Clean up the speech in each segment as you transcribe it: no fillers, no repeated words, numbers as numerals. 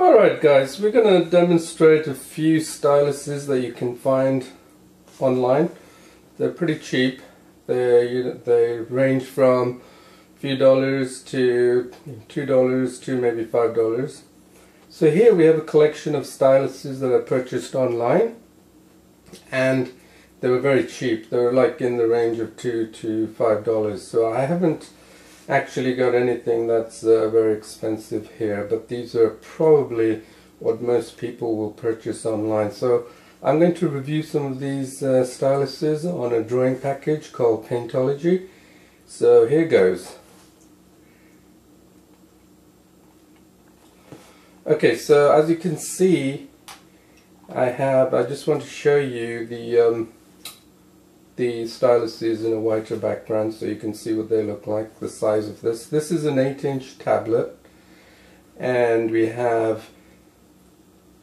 Alright guys, we're going to demonstrate a few styluses that you can find online. They're pretty cheap. They range from a few dollars to $2 to maybe $5. So here we have a collection of styluses that I purchased online, and they were very cheap. They were like in the range of $2 to $5. So I haven't actually got anything that's very expensive here, but these are probably what most people will purchase online. So I'm going to review some of these styluses on a drawing package called Paintology. So here goes. Okay, so as you can see, I just want to show you the styluses in a whiter background so you can see what they look like, the size of this. This is an 8-inch tablet, and we have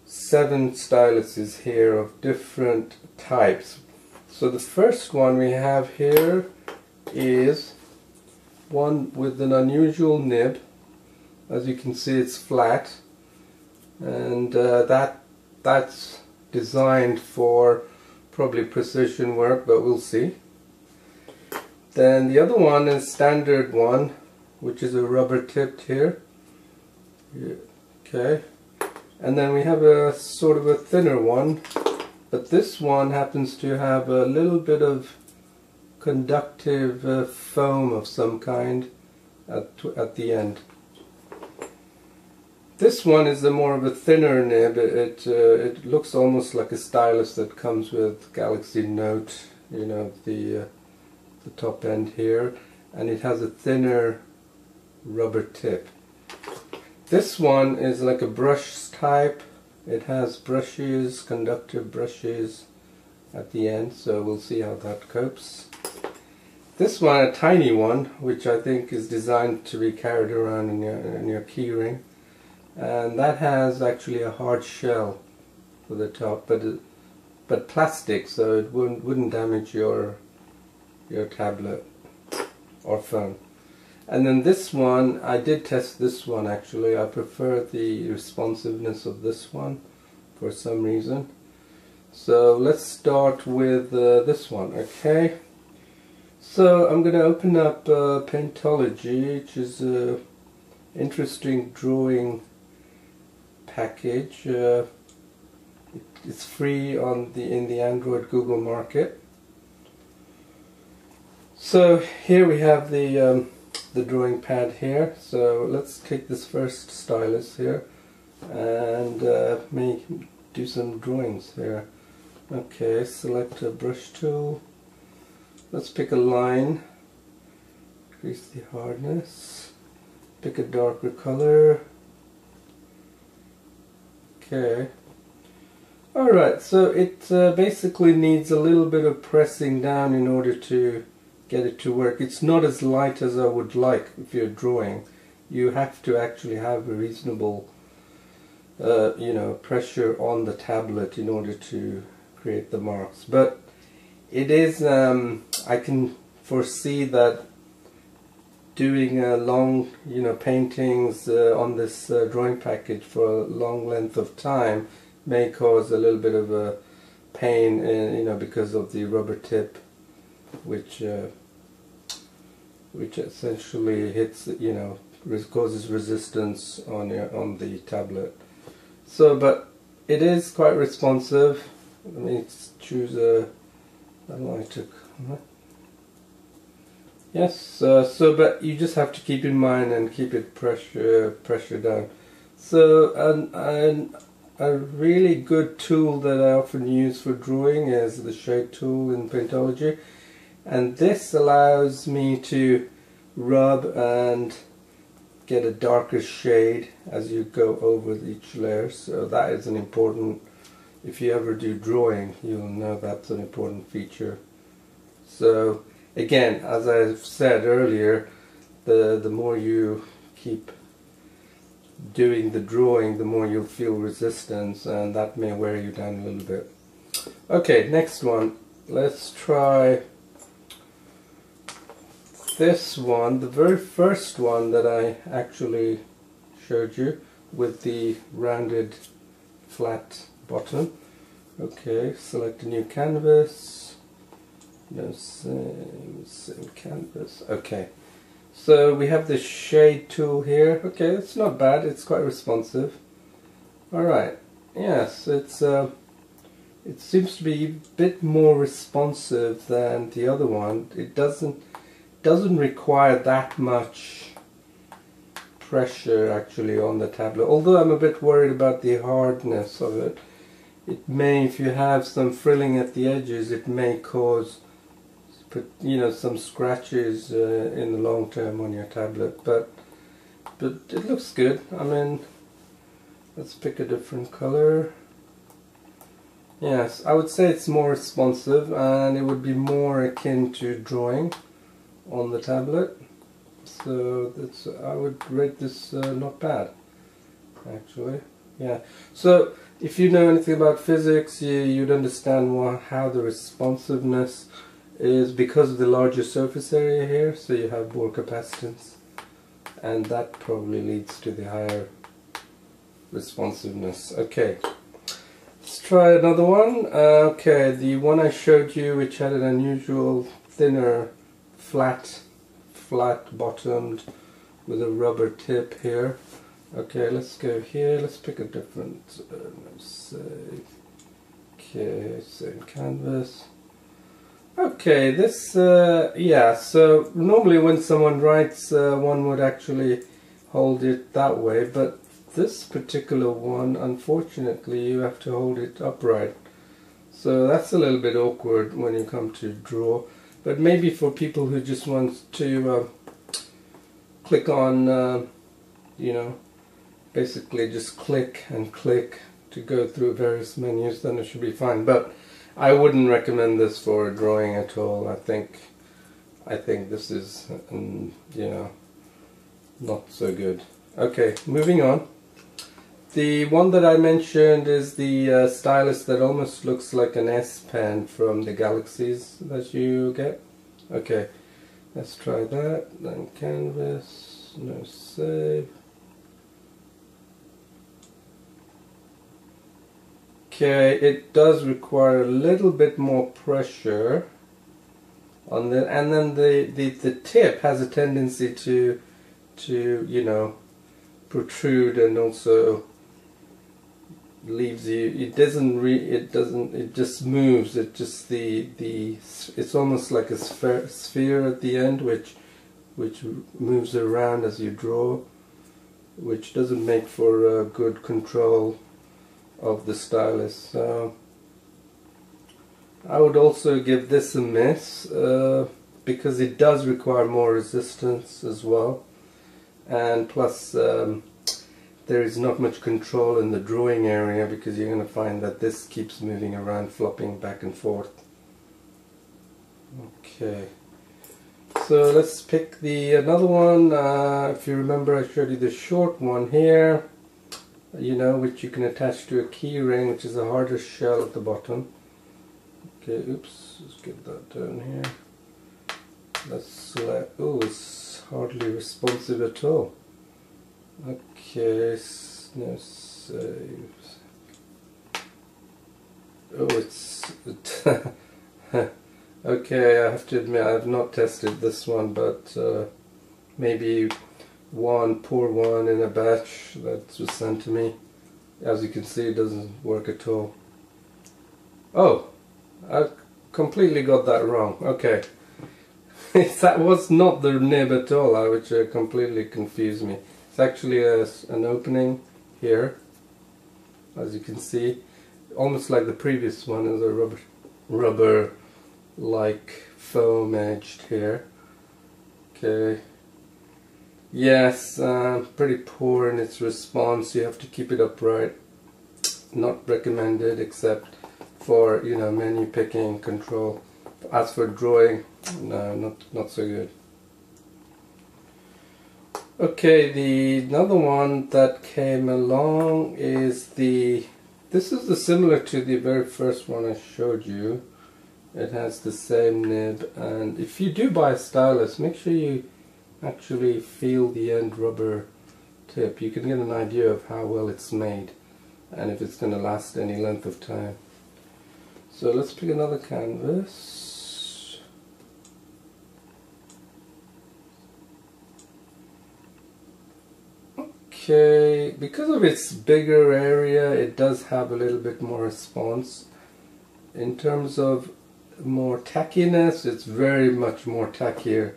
7 styluses here of different types. So the first one we have here is one with an unusual nib. As you can see, it's flat, and that's designed for probably precision work, but we'll see. Then the other one is standard one, which is a rubber tipped here. Okay, and then we have a sort of a thinner one, but this one happens to have a little bit of conductive foam of some kind at the end. This one is more of a thinner nib. It looks almost like a stylus that comes with Galaxy Note, you know, the top end here, and it has a thinner rubber tip. This one is like a brush type. It has brushes, conductive brushes at the end, so we'll see how that copes. This one, a tiny one, which I think is designed to be carried around in your key ring. And that has actually a hard shell for the top, but plastic, so it wouldn't damage your tablet or phone. And then this one, I did test this one actually. I prefer the responsiveness of this one for some reason. So let's start with this one. Okay. So I'm going to open up Paintology, which is an interesting drawing package. It's free in the Android Google Market. So here we have the drawing pad here. So let's take this first stylus here and do some drawings here. Okay, select a brush tool. Let's pick a line, increase the hardness, pick a darker color. Okay. Alright, so it basically needs a little bit of pressing down in order to get it to work. It's not as light as I would like if you're drawing. You have to actually have a reasonable pressure on the tablet in order to create the marks. But it is, I can foresee that doing long, paintings on this drawing package for a long length of time may cause a little bit of a pain, because of the rubber tip, which essentially hits, causes resistance on the tablet. So, but it is quite responsive. Let me choose a lighter color. Yes, but you just have to keep in mind and keep it pressure down. So a really good tool that I often use for drawing is the shade tool in Paintology, and this allows me to rub and get a darker shade as you go over each layer. So that is an important, if you ever do drawing, you'll know that's an important feature. So again, as I've said earlier, the more you keep doing the drawing, the more you'll feel resistance, and that may wear you down a little bit. Okay, next one. Let's try this one, the very first one that I actually showed you. with the rounded flat bottom. Okay, select a new canvas. No, same canvas. Okay, so we have the shade tool here. Okay, it's not bad, it's quite responsive. Alright, yes, it seems to be a bit more responsive than the other one. It doesn't require that much pressure actually on the tablet, although I'm a bit worried about the hardness of it. It may, if you have some frilling at the edges, it may cause, you know, some scratches in the long term on your tablet, but it looks good. I mean, let's pick a different color. Yes, I would say it's more responsive and it would be more akin to drawing on the tablet. So that's, I would rate this not bad, actually. Yeah. So if you know anything about physics, you'd understand how the responsiveness is because of the larger surface area here. So you have more capacitance, and that probably leads to the higher responsiveness. Okay. Let's try another one. Okay, the one I showed you, which had an unusual thinner, flat bottomed with a rubber tip here. Okay, let's go here. Let's pick a different. Save. Okay, same canvas. Okay, this. Yeah. So normally when someone writes, one would actually hold it that way, but this particular one, unfortunately, you have to hold it upright. So that's a little bit awkward when you come to draw. But maybe for people who just want to click on, you know, basically just click and click to go through various menus, then it should be fine. But I wouldn't recommend this for drawing at all. I think this is, you know, not so good. Okay, moving on. The one that I mentioned is the stylus that almost looks like an S Pen from the Galaxies that you get. Okay, let's try that. Then canvas, no save. Okay, it does require a little bit more pressure on the, and then the tip has a tendency to you know, protrude and also leaves you, it just moves, it just it's almost like a sphere at the end which moves around as you draw, which doesn't make for a good control of the stylus. So I would also give this a miss because it does require more resistance as well, and plus there is not much control in the drawing area because you're going to find that this keeps moving around, flopping back and forth. Okay, so let's pick another one. If you remember, I showed you the short one here, you know, which you can attach to a key ring, which is a harder shell at the bottom. Okay, oops, let's get that down here. Let's select, oh, it's hardly responsive at all. Okay, no saves. Oh, it's okay, I have to admit I have not tested this one, but maybe pour one in a batch that was sent to me. As you can see, it doesn't work at all. Oh, I completely got that wrong. Okay. That was not the nib at all, which completely confused me. It's actually an opening here, as you can see, almost like the previous one, is a rubber like foam edged here. Okay. Yes, pretty poor in its response. You have to keep it upright. Not recommended except for, you know, menu picking control. As for drawing, no, not so good. Okay, another one that came along is this is similar to the very first one I showed you. It has the same nib, and if you do buy a stylus, make sure you actually feel the end rubber tip, you can get an idea of how well it's made and if it's going to last any length of time. So let's pick another canvas. Okay, because of its bigger area, it does have a little bit more response. In terms of more tackiness, it's very much more tackier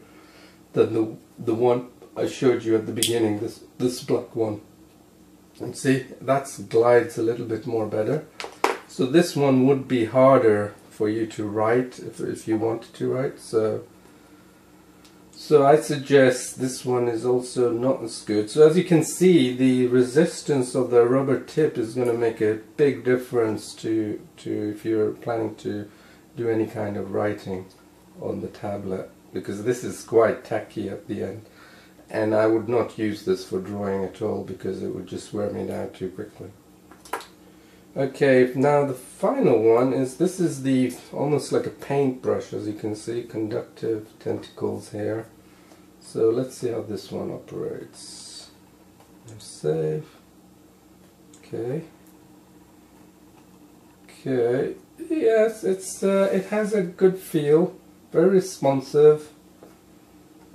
than the one I showed you at the beginning, this black one. And see, that glides a little bit more better. So this one would be harder for you to write if you wanted to write. So I suggest this one is also not as good. So as you can see, the resistance of the rubber tip is going to make a big difference to if you're planning to do any kind of writing on the tablet, because this is quite tacky at the end. And I would not use this for drawing at all because it would just wear me down too quickly. Okay, now the final one is, this is the almost like a paintbrush, as you can see, conductive tentacles here. So let's see how this one operates. Save. Okay. Okay. Yes, it has a good feel, very responsive.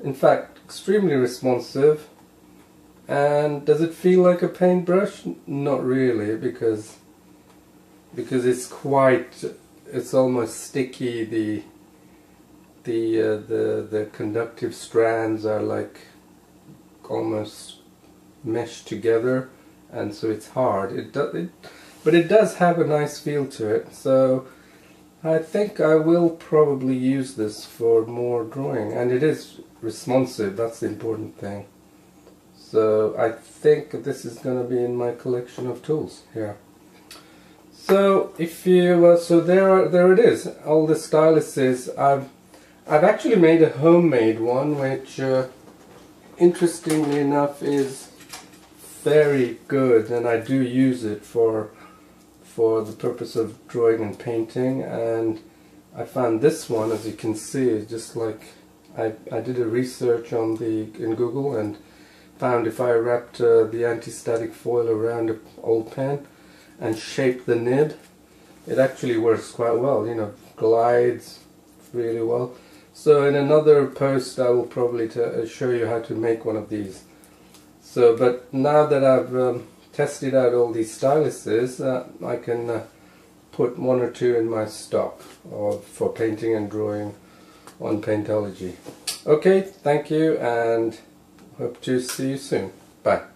In fact, extremely responsive. And does it feel like a paintbrush? Not really, because it's almost sticky. The conductive strands are like almost meshed together, and so it's hard. But it does have a nice feel to it. So I think I will probably use this for more drawing, and it is responsive. That's the important thing. So I think this is going to be in my collection of tools here. So if you so there it is, all the styluses. I've actually made a homemade one, which interestingly enough is very good, and I do use it for the purpose of drawing and painting. And I found this one, as you can see, is just like I did a research on in Google and found if I wrapped the anti-static foil around an old pen and shape the nib, it actually works quite well, you know, glides really well. So in another post I will probably show you how to make one of these. So, but now that I've tested out all these styluses, I can put one or two in my stock for painting and drawing on Paintology. Okay, thank you, and hope to see you soon. Bye.